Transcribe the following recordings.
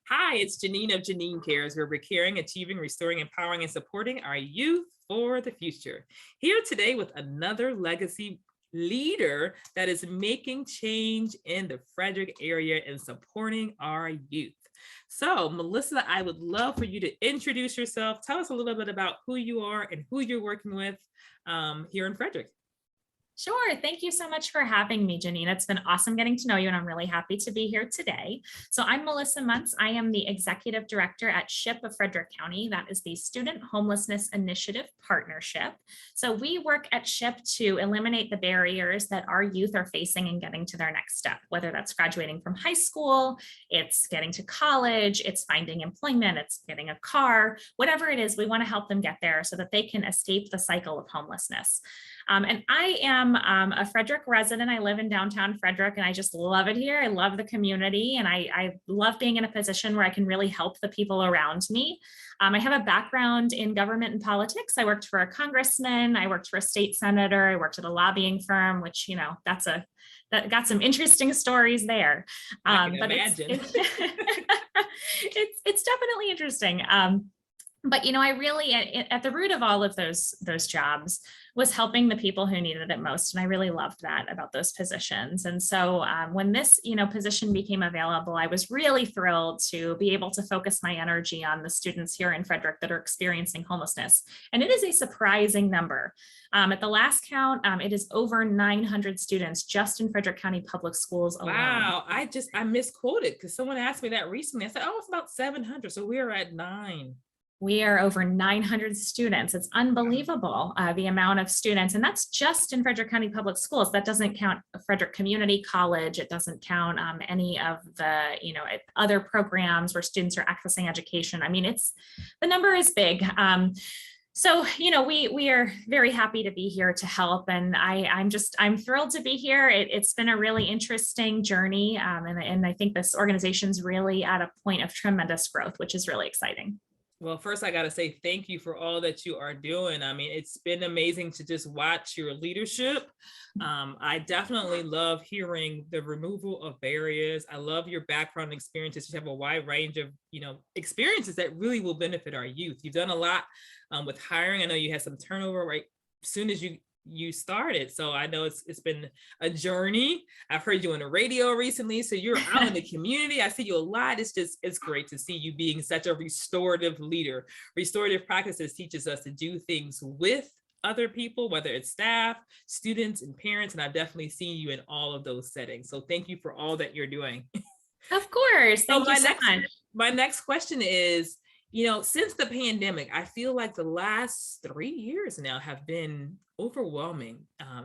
Hi, it's Jeneen of Jeneen C.A.R.E.S, where we're caring, achieving, restoring, empowering, and supporting our youth for the future. Here today with another legacy leader that is making change in the Frederick area and supporting our youth. So, Melissa, I would love for you to introduce yourself. Tell us a little bit about who you are and who you're working with here in Frederick. Sure. Thank you so much for having me, Jeneen. It's been awesome getting to know you, and I'm really happy to be here today. So I'm Melissa Muntz. I am the Executive Director at SHIP of Frederick County. That is the Student Homelessness Initiative Partnership. So we work at SHIP to eliminate the barriers that our youth are facing in getting to their next step, whether that's graduating from high school, it's getting to college, it's finding employment, it's getting a car, whatever it is, we want to help them get there so that they can escape the cycle of homelessness. And I am a Frederick resident. I live in downtown Frederick and I just love it here. I love the community and I love being in a position where I can really help the people around me. I have a background in government and politics. I worked for a congressman, I worked for a state senator, I worked at a lobbying firm, which, that got some interesting stories there. I can But imagine. it's definitely interesting. But I really at the root of all of those jobs was helping the people who needed it most, and I really loved that about those positions. And so when this position became available, I was really thrilled to be able to focus my energy on the students here in Frederick that are experiencing homelessness, and it is a surprising number. At the last count, it is over 900 students just in Frederick County Public Schools alone. Wow, I misquoted because someone asked me that recently. I said, oh, it's about 700, so we're at 9. We are over 900 students. It's unbelievable, the amount of students, and that's just in Frederick County Public Schools. That doesn't count Frederick Community College. It doesn't count any of the other programs where students are accessing education. I mean, the number is big. So, we are very happy to be here to help, and I'm thrilled to be here. It's been a really interesting journey, and I think this organization's really at a point of tremendous growth, which is really exciting. Well, first, I got to say thank you for all that you are doing. I mean, it's been amazing to just watch your leadership. I definitely love hearing the removal of barriers. I love your background experiences. You have a wide range of, experiences that really will benefit our youth. You've done a lot with hiring. I know you had some turnover right soon as you started. So I know it's been a journey. I've heard you on the radio recently, so you're out in the community. I see you a lot. It's great to see you being such a restorative leader. Restorative practices teaches us to do things with other people, whether it's staff, students, and parents. And I've definitely seen you in all of those settings. So thank you for all that you're doing. Of course. Thank you so much. My next question is, since the pandemic, I feel like the last 3 years now have been overwhelming.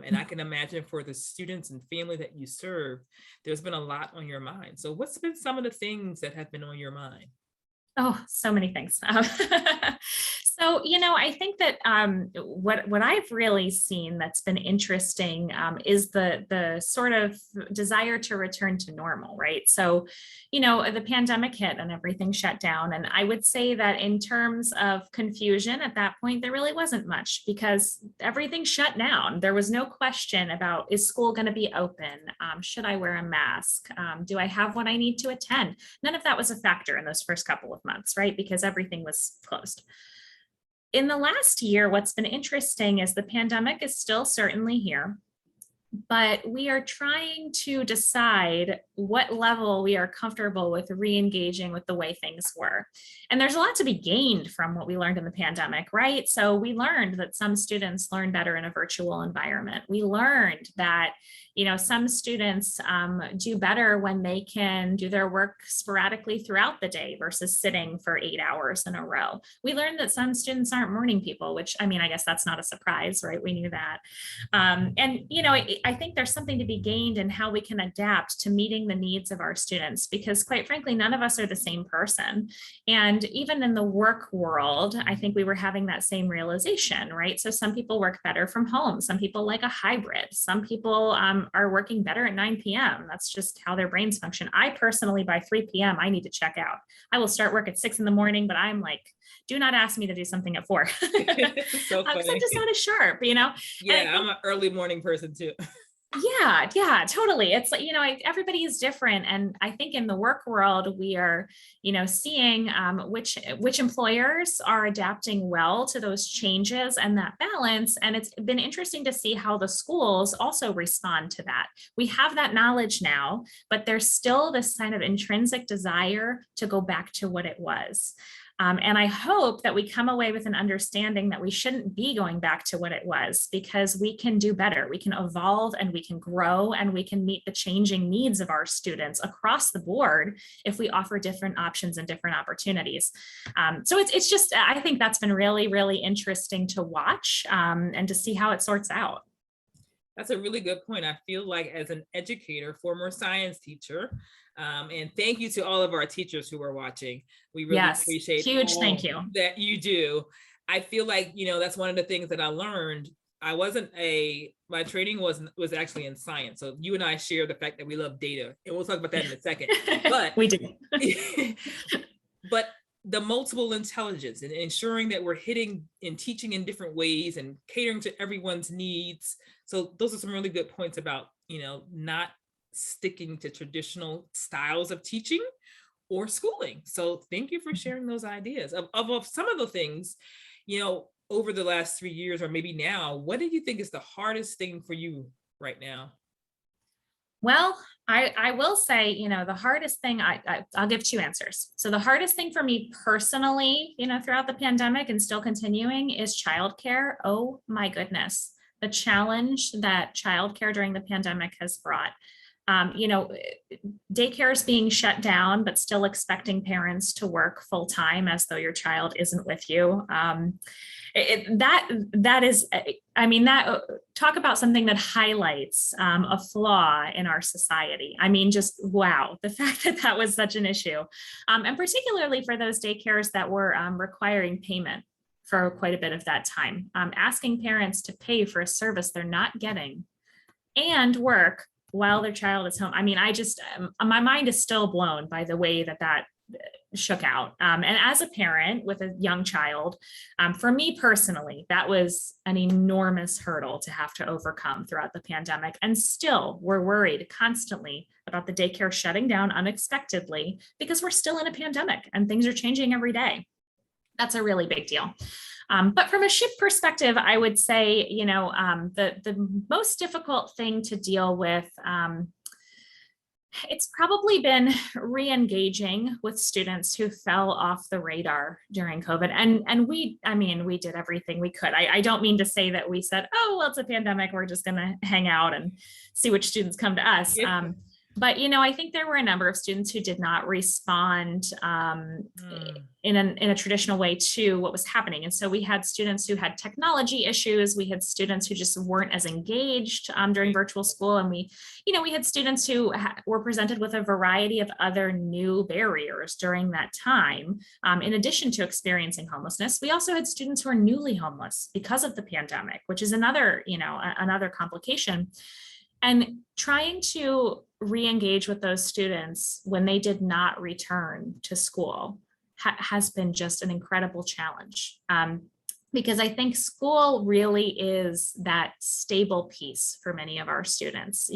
And I can imagine for the students and family that you serve, there's been a lot on your mind. So what's been some of the things that have been on your mind? Oh, so many things. So, I think that what I've really seen that's been interesting is the sort of desire to return to normal, right? So, the pandemic hit and everything shut down. And I would say that in terms of confusion at that point, there really wasn't much because everything shut down. There was no question about, is school going to be open? Should I wear a mask? Do I have what I need to attend? None of that was a factor in those first couple of months, right? Because everything was closed. In the last year, what's been interesting is the pandemic is still certainly here, but we are trying to decide what level we are comfortable with re-engaging with the way things were. And there's a lot to be gained from what we learned in the pandemic, right? So we learned that some students learn better in a virtual environment. We learned that some students do better when they can do their work sporadically throughout the day versus sitting for 8 hours in a row. We learned that some students aren't morning people, which, I guess that's not a surprise, right? We knew that. I think there's something to be gained in how we can adapt to meeting the needs of our students, because quite frankly, none of us are the same person. And even in the work world, I think we were having that same realization, right? So some people work better from home. Some people like a hybrid. Some people are working better at 9 p.m. That's just how their brains function. I personally, by 3 p.m., I need to check out. I will start work at 6 in the morning, but I'm like, do not ask me to do something at 4. So funny. I'm just not as sharp, Yeah, I'm an early morning person too. Yeah, totally. It's like, everybody is different. And I think in the work world, we are, seeing which employers are adapting well to those changes and that balance. And it's been interesting to see how the schools also respond to that. We have that knowledge now, but there's still this kind of intrinsic desire to go back to what it was. And I hope that we come away with an understanding that we shouldn't be going back to what it was, because we can do better. We can evolve and we can grow and we can meet the changing needs of our students across the board if we offer different options and different opportunities. So it's just, I think that's been really, really interesting to watch and to see how it sorts out. That's a really good point. I feel like as an educator, former science teacher, and thank you to all of our teachers who are watching. We really appreciate huge thank you that you do. I feel like, that's one of the things that I learned. My training was actually in science. So you and I share the fact that we love data, and we'll talk about that in a second. But we do. But the multiple intelligence and ensuring that we're hitting and teaching in different ways and catering to everyone's needs. So those are some really good points about, not sticking to traditional styles of teaching or schooling. So thank you for sharing those ideas of some of the things, over the last 3 years, or maybe now. What do you think is the hardest thing for you right now? Well, I will say, the hardest thing, I'll give two answers. So the hardest thing for me personally, throughout the pandemic and still continuing, is childcare. Oh my goodness, the challenge that childcare during the pandemic has brought. Daycare is being shut down, but still expecting parents to work full time as though your child isn't with you. That is, talk about something that highlights a flaw in our society. Just wow, the fact that that was such an issue, and particularly for those daycares that were requiring payment for quite a bit of that time, asking parents to pay for a service they're not getting and work while their child is home. My mind is still blown by the way that shook out. And as a parent with a young child, for me personally, that was an enormous hurdle to have to overcome throughout the pandemic. And still, we're worried constantly about the daycare shutting down unexpectedly because we're still in a pandemic and things are changing every day. That's a really big deal. But from a shift perspective, I would say, the most difficult thing to deal with, it's probably been re-engaging with students who fell off the radar during COVID. And we did everything we could. I don't mean to say that we said, oh, well, it's a pandemic, we're just going to hang out and see which students come to us. Yeah. But, I think there were a number of students who did not respond in a traditional way to what was happening. And so we had students who had technology issues. We had students who just weren't as engaged during virtual school. And we had students who were presented with a variety of other new barriers during that time. In addition to experiencing homelessness, we also had students who are newly homeless because of the pandemic, which is another complication. And trying to re-engage with those students when they did not return to school has been just an incredible challenge. Because I think school really is that stable piece for many of our students.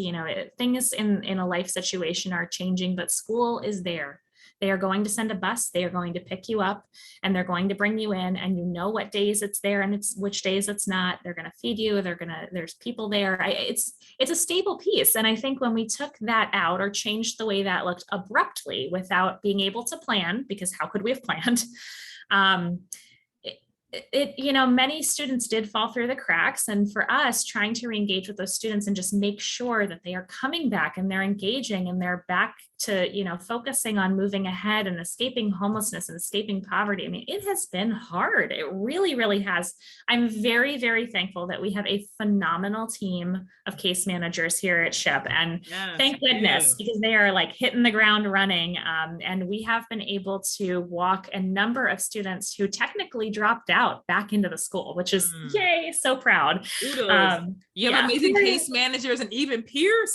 Things in a life situation are changing, but school is there. They are going to send a bus, they are going to pick you up, and they're going to bring you in, and what days it's there and which days it's not. They're going to feed you, there's people there. It's a stable piece. And I think when we took that out or changed the way that looked abruptly without being able to plan, because how could we have planned? Many students did fall through the cracks, and for us, trying to re-engage with those students and just make sure that they are coming back and they're engaging and they're back to, focusing on moving ahead and escaping homelessness and escaping poverty. It has been hard. It really, really has. I'm very, very thankful that we have a phenomenal team of case managers here at SHIP, and thank goodness, because they are hitting the ground running. And we have been able to walk a number of students who technically dropped out back into the school, which is yay, so proud. You have amazing case managers and even peer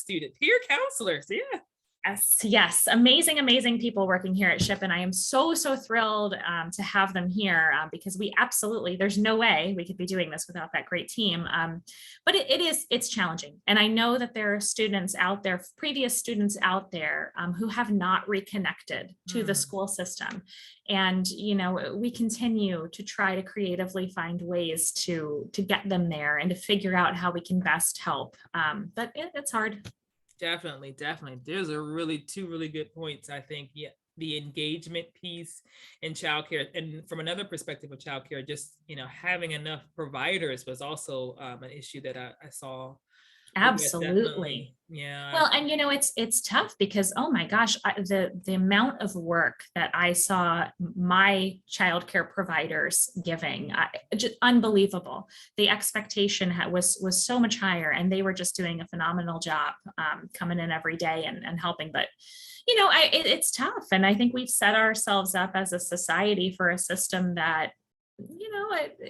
counselors. Yeah. Yes, yes. Amazing, amazing people working here at SHIP. And I am so, so thrilled to have them here because we absolutely, there's no way we could be doing this without that great team. But it's challenging. And I know that there are students out there, previous students out there who have not reconnected to the school system. And, you know, we continue to try to creatively find ways to get them there and to figure out how we can best help. But it's hard. Definitely, definitely. There's a really two really good points. I think, yeah, the engagement piece in childcare, and from another perspective of childcare, just having enough providers was also an issue that I saw. Yes, Absolutely. definitely. Yeah. Well, and it's tough because, oh my gosh, the amount of work that I saw my childcare providers giving, just unbelievable. The expectation was so much higher, and they were just doing a phenomenal job coming in every day and helping. But it's tough, and I think we've set ourselves up as a society for a system that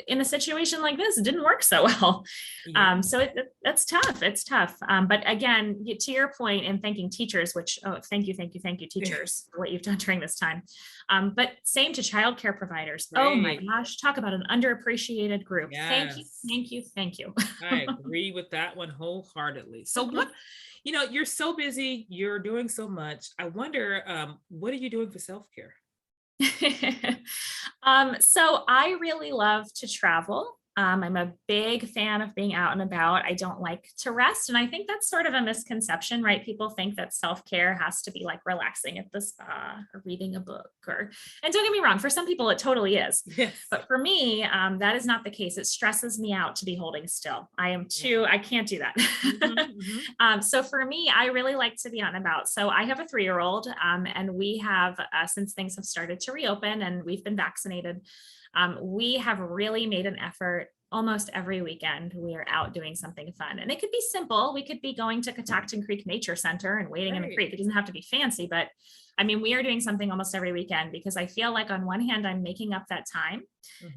in a situation like this, it didn't work so well. Yeah. So that's tough. It's tough. But again, to your point in thanking teachers, which, thank you, teachers, for what you've done during this time. But same to childcare providers. Oh my Right. gosh, talk about an underappreciated group. Thank you, Yes. thank you, thank you. I agree with that one wholeheartedly. So what, you're so busy, you're doing so much. I wonder, what are you doing for self-care? So I really love to travel. I'm a big fan of being out and about. I don't like to rest. And I think that's sort of a misconception, right? People think that self-care has to be like relaxing at the spa or reading a book and don't get me wrong, for some people it totally is. Yes. But for me, that is not the case. It stresses me out to be holding still. I can't do that. So for me, I really like to be out and about. So I have a 3-year-old and we have, since things have started to reopen and we've been vaccinated, we have really made an effort. Almost every weekend we are out doing something fun, and it could be simple. We could be going to Catoctin Creek Nature Center and wading in a creek. It doesn't have to be fancy, but I mean, we are doing something almost every weekend because I feel like on one hand, I'm making up that time.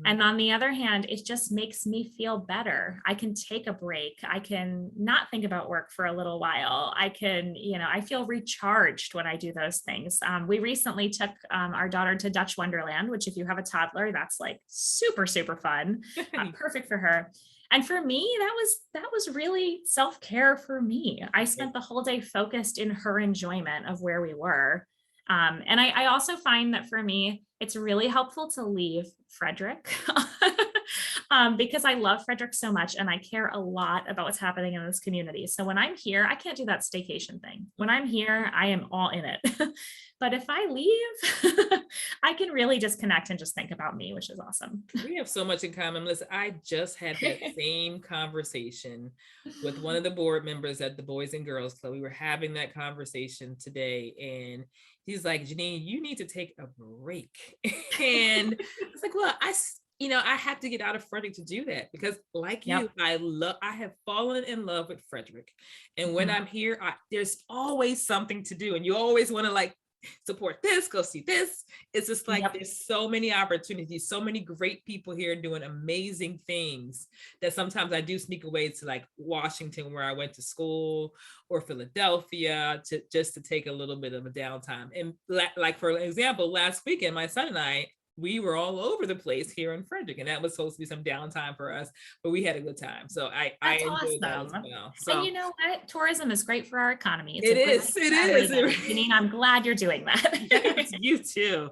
And on the other hand, it just makes me feel better. I can take a break. I can not think about work for a little while. I can, I feel recharged when I do those things. We recently took our daughter to Dutch Wonderland, which if you have a toddler, that's like super, super fun. Perfect for her. And for me, that was really self-care for me. I spent the whole day focused in her enjoyment of where we were. And I also find that for me, it's really helpful to leave Frederick because I love Frederick so much and I care a lot about what's happening in this community. So when I'm here, I can't do that staycation thing. When I'm here, I am all in it. But if I leave, I can really disconnect and just think about me, which is awesome. We have so much in common. Listen, I just had that same conversation with one of the board members at the Boys and Girls Club. We were having that conversation today, and he's like, Jeneen, you need to take a break. And I was like, well, I have to get out of Frederick to do that because like you, I have fallen in love with Frederick. And when I'm here, there's always something to do. And you always want to like support this, go see this. It's just like there's so many opportunities, so many great people here doing amazing things that sometimes I do sneak away to like Washington, where I went to school, or Philadelphia, to just to take a little bit of a downtime. And like for example, last weekend, my son and I, we were all over the place here in Frederick, and that was supposed to be some downtime for us, but we had a good time. So I enjoyed that as well. So, and you know what? Tourism is great for our economy. It is. Janine, I'm glad you're doing that. Yes, you too.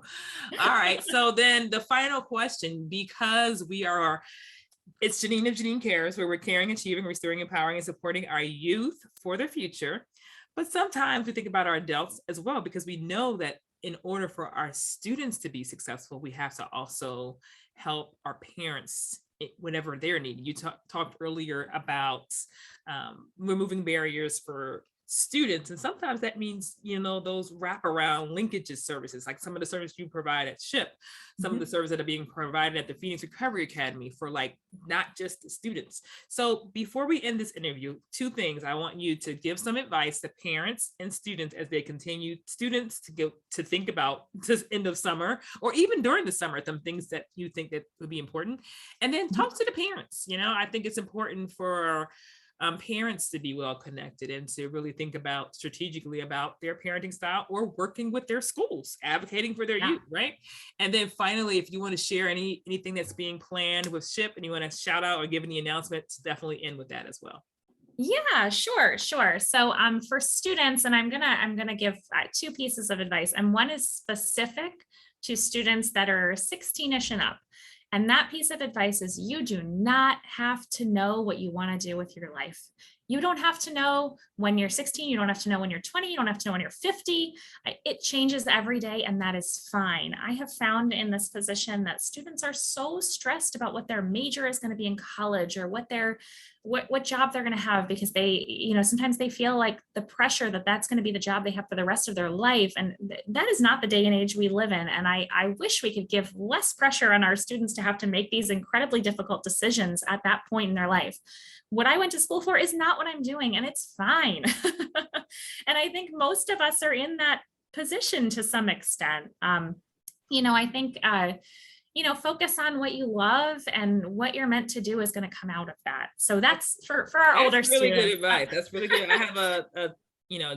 All right. So then the final question, because it's Jeneen of Jeneen C.A.R.E.S, where we're caring, achieving, restoring, empowering, and supporting our youth for the future. But sometimes we think about our adults as well, because we know that in order for our students to be successful, we have to also help our parents whenever they're needed. You talked earlier about removing barriers for students, and sometimes that means those wraparound linkages services, like some of the services you provide at SHIP, some of the services that are being provided at the Phoenix Recovery Academy for like not just the students. So before we end this interview, 2 things. I want you to give some advice to parents and students as they continue, students to think about this end of summer, or even during the summer, some things that you think that would be important, and then talk to the parents. I think it's important for parents to be well connected and to really think about strategically about their parenting style or working with their schools, advocating for their Yeah. youth, right? And then finally, if you want to share anything that's being planned with SHIP and you want to shout out or give any announcements, definitely end with that as well. Yeah, sure. So for students, and I'm gonna give two pieces of advice, and one is specific to students that are 16ish and up. And that piece of advice is you do not have to know what you want to do with your life. You don't have to know when you're 16. You don't have to know when you're 20. You don't have to know when you're 50. It changes every day, and that is fine. I have found in this position that students are so stressed about what their major is going to be in college or what job they're going to have, because they, sometimes they feel like the pressure that that's going to be the job they have for the rest of their life. And that is not the day and age we live in. And I wish we could give less pressure on our students to have to make these incredibly difficult decisions at that point in their life. What I went to school for is not what I'm doing, and it's fine. And I think most of us are in that position to some extent. I think, focus on what you love, and what you're meant to do is going to come out of that. So that's for our older really students. Good advice. That's really good. I have a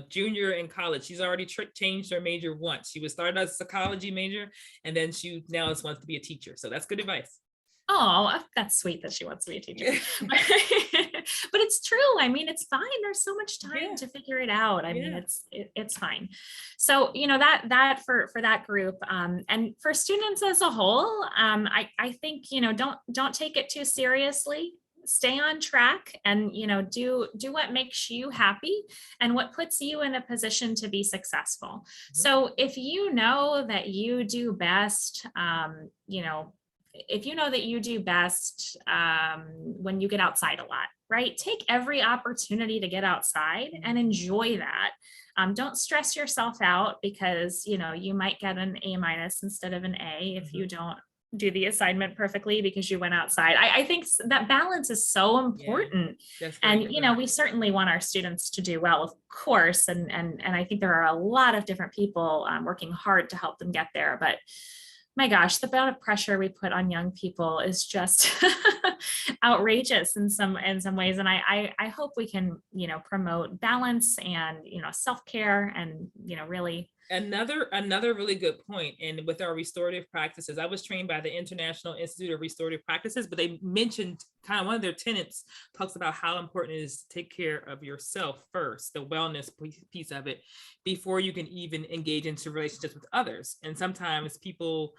junior in college. She's already changed her major once. She was started as a psychology major, and then she now wants to be a teacher. So that's good advice. Oh, that's sweet that she wants to be a teacher. But it's true. I mean, it's fine. There's so much time to figure it out. I mean, it's fine. So, that for that group, and for students as a whole, I think, don't take it too seriously. Stay on track, and do what makes you happy and what puts you in a position to be successful. So if you know that you do best, if you know that you do best when you get outside a lot, right? Take every opportunity to get outside and enjoy that. Don't stress yourself out because, you might get an A- instead of an A if you don't do the assignment perfectly because you went outside. I think that balance is so important. And, we certainly want our students to do well, of course. And I think there are a lot of different people working hard to help them get there. But my gosh, the amount of pressure we put on young people is just outrageous in some ways. And I hope we can, promote balance and, self-care and, really. Another really good point. And with our restorative practices, I was trained by the International Institute of Restorative Practices, but they mentioned kind of one of their tenets talks about how important it is to take care of yourself first, the wellness piece of it, before you can even engage into relationships with others. And sometimes people,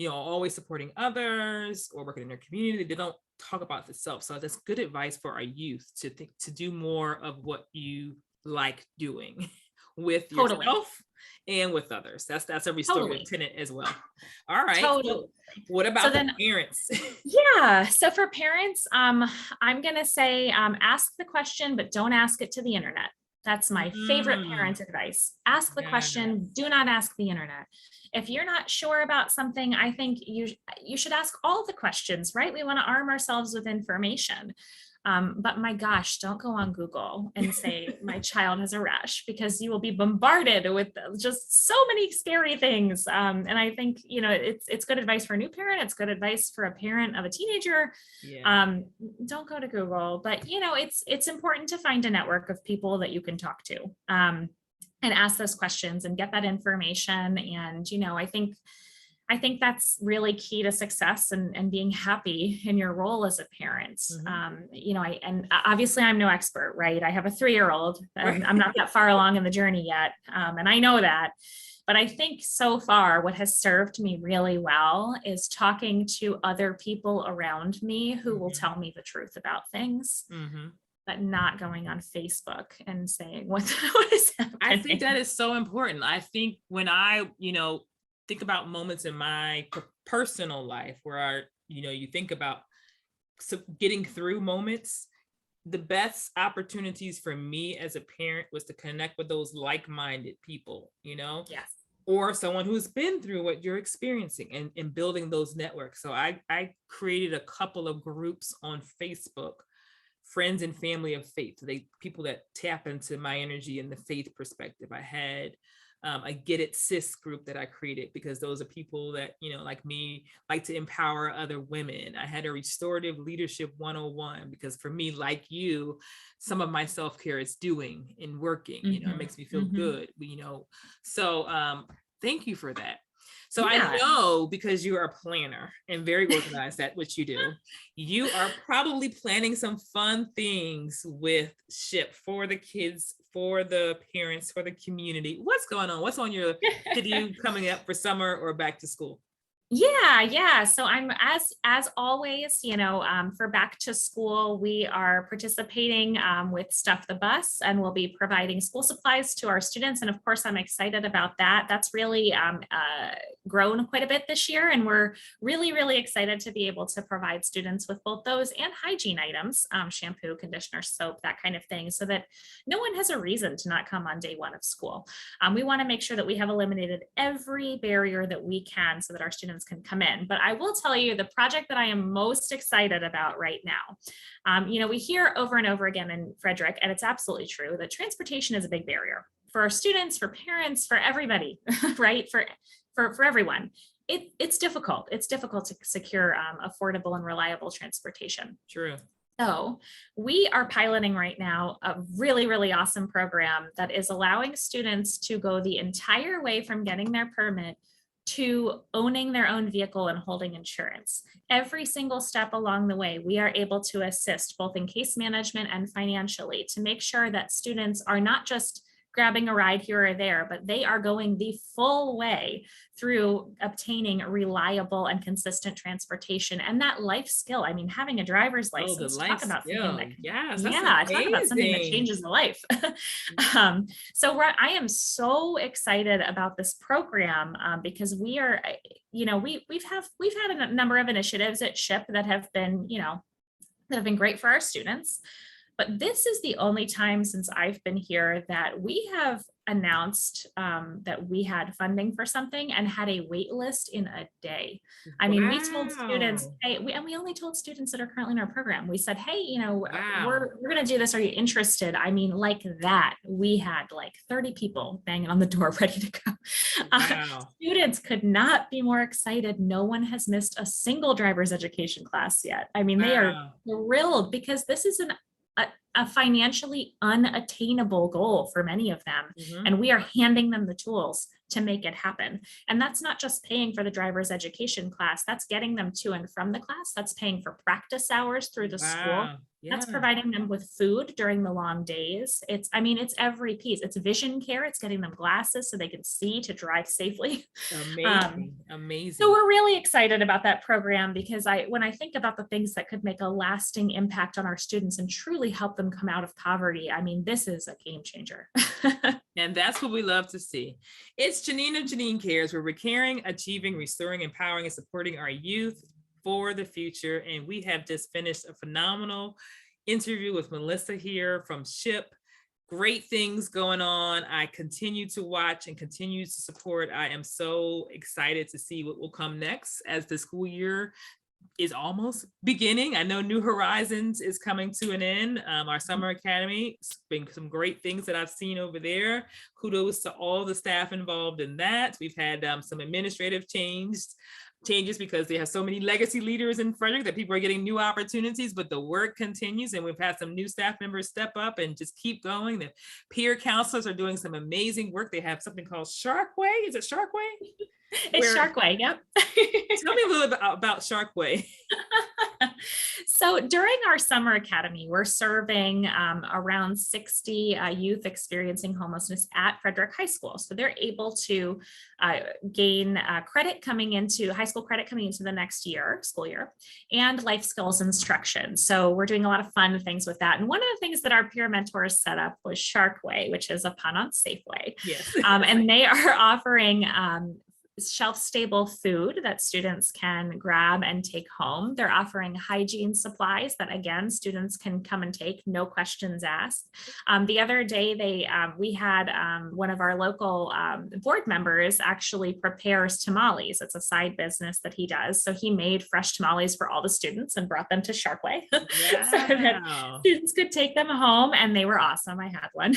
always supporting others or working in their community, they don't talk about the self. So that's good advice for our youth to do more of what you like doing with yourself and with others. That's a restorative tenet as well. All right. So what about the parents? Yeah. So for parents, I'm going to say, ask the question, but don't ask it to the internet. That's my favorite parent advice. Ask the question. Do not ask the internet. If you're not sure about something, I think you should ask all the questions, right? We want to arm ourselves with information. But my gosh, don't go on Google and say my child has a rash, because you will be bombarded with just so many scary things. And I think, it's good advice for a new parent. It's good advice for a parent of a teenager. Don't go to Google, but it's important to find a network of people that you can talk to, and ask those questions and get that information. And, I think that's really key to success and being happy in your role as a parent. And obviously I'm no expert, right? I have a 3-year-old and I'm not that far along in the journey yet. And I know that, but I think so far what has served me really well is talking to other people around me who will tell me the truth about things. But not going on Facebook and saying what is happening. I think that is so important. I think when I, think about moments in my personal life where you think about getting through moments, the best opportunities for me as a parent was to connect with those like-minded people, or someone who's been through what you're experiencing, and building those networks. So I created a couple of groups on Facebook, friends and family of faith. People that tap into my energy and the faith perspective. I had a Get It Sis group that I created, because those are people that, like me, like to empower other women. I had a restorative leadership 101, because for me, like you, some of my self-care is doing and working, it makes me feel good, so thank you for that. So I know, because you are a planner and very organized at what you do, you are probably planning some fun things with SHIP for the kids, for the parents, for the community. What's going on? What's on your to-do coming up for summer or back to school? Yeah. So I'm as always, for back to school, we are participating with Stuff the Bus, and we'll be providing school supplies to our students. And of course, I'm excited about that. That's really grown quite a bit this year, and we're really, really excited to be able to provide students with both those and hygiene items, shampoo, conditioner, soap, that kind of thing, so that no one has a reason to not come on day one of school. We want to make sure that we have eliminated every barrier that we can so that our students can come in. But I will tell you, the project that I am most excited about right now, we hear over and over again in Frederick, and it's absolutely true, that transportation is a big barrier for our students, for parents, for everybody, right? For everyone. It's difficult. It's difficult to secure affordable and reliable transportation. True. So we are piloting right now a really, really awesome program that is allowing students to go the entire way from getting their permit to owning their own vehicle and holding insurance. Every single step along the way, we are able to assist both in case management and financially to make sure that students are not just grabbing a ride here or there, but they are going the full way through obtaining reliable and consistent transportation and that life skill. I mean, having a driver's license, talk about something that changes a life. I am so excited about this program because we are, we've had a number of initiatives at SHIP that have been, great for our students. But this is the only time since I've been here that we have announced that we had funding for something and had a wait list in a day. I mean, we told students, hey, we only told students that are currently in our program. We said, hey, we're going to do this. Are you interested? I mean, like that, we had like 30 people banging on the door ready to go. Students could not be more excited. No one has missed a single driver's education class yet. I mean, they are thrilled because this is a financially unattainable goal for many of them. And we are handing them the tools to make it happen. And that's not just paying for the driver's education class, that's getting them to and from the class, that's paying for practice hours through the school. That's providing them with food during the long days. It's every piece. It's vision care. It's getting them glasses so they can see to drive safely. Amazing. So we're really excited about that program because when I think about the things that could make a lasting impact on our students and truly help them come out of poverty, I mean, this is a game changer. And that's what we love to see. It's Jeneen of Jeneen C.A.R.E.S, where we're caring, achieving, restoring, empowering, and supporting our youth for the future. And we have just finished a phenomenal interview with Melissa here from SHIP. Great things going on. I continue to watch and continue to support. I am so excited to see what will come next as the school year is almost beginning. I know New Horizons is coming to an end. Our summer academy, it's been some great things that I've seen over there. Kudos to all the staff involved in that. We've had some administrative changes because they have so many legacy leaders in Frederick that people are getting new opportunities, but the work continues. And we've had some new staff members step up and just keep going. The peer counselors are doing some amazing work. They have something called Sharkway. Is it Sharkway? It's Sharkway. Yep. Tell me a little bit about Sharkway. So during our summer academy, we're serving around 60 youth experiencing homelessness at Frederick High School. So they're able to gain credit coming into high school credit coming into the next school year, and life skills instruction. So we're doing a lot of fun things with that. And one of the things that our peer mentors set up was Sharkway, which is a pun on Safeway. Yes. And they are offering shelf-stable food that students can grab and take home. They're offering hygiene supplies that, again, students can come and take, no questions asked. The other day, we had one of our local board members actually prepares tamales. It's a side business that he does. So he made fresh tamales for all the students and brought them to Sharkway so that Wow. students could take them home, and they were awesome. I had one.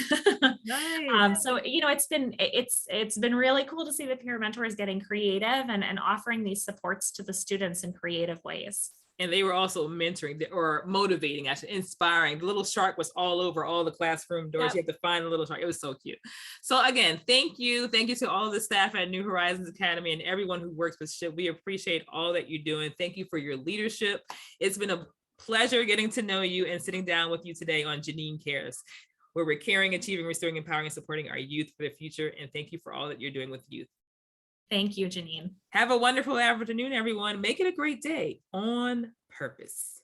Nice. So it's been really cool to see the peer mentors getting creative and offering these supports to the students in creative ways. And they were also mentoring or motivating, actually inspiring. The little shark was all over all the classroom doors. Yep. You had to find the little shark. It was so cute. So again, thank you. Thank you to all of the staff at New Horizons Academy and everyone who works with SHIP. We appreciate all that you're doing. Thank you for your leadership. It's been a pleasure getting to know you and sitting down with you today on Jeneen C.A.R.E.S, where we're caring, achieving, restoring, empowering, and supporting our youth for the future. And thank you for all that you're doing with youth. Thank you, Jeneen. Have a wonderful afternoon, everyone. Make it a great day on purpose.